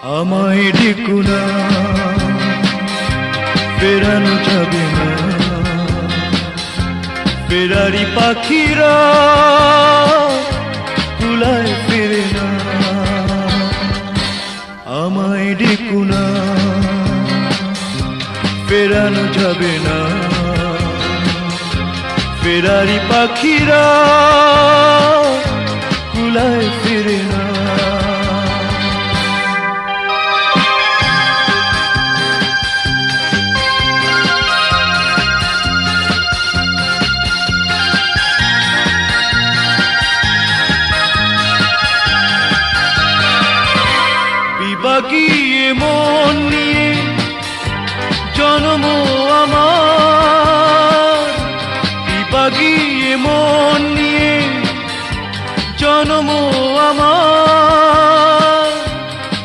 আমায় ডেকো না, ফেরানো যাবে না। ফেরারি পাখিরা তুলায় ফেরে না। আমায় ডেকো না, ফেরানো যাবে না। ফেরারি পাখিরা তুলায় ফেরে না। বিবাগিয়ে মন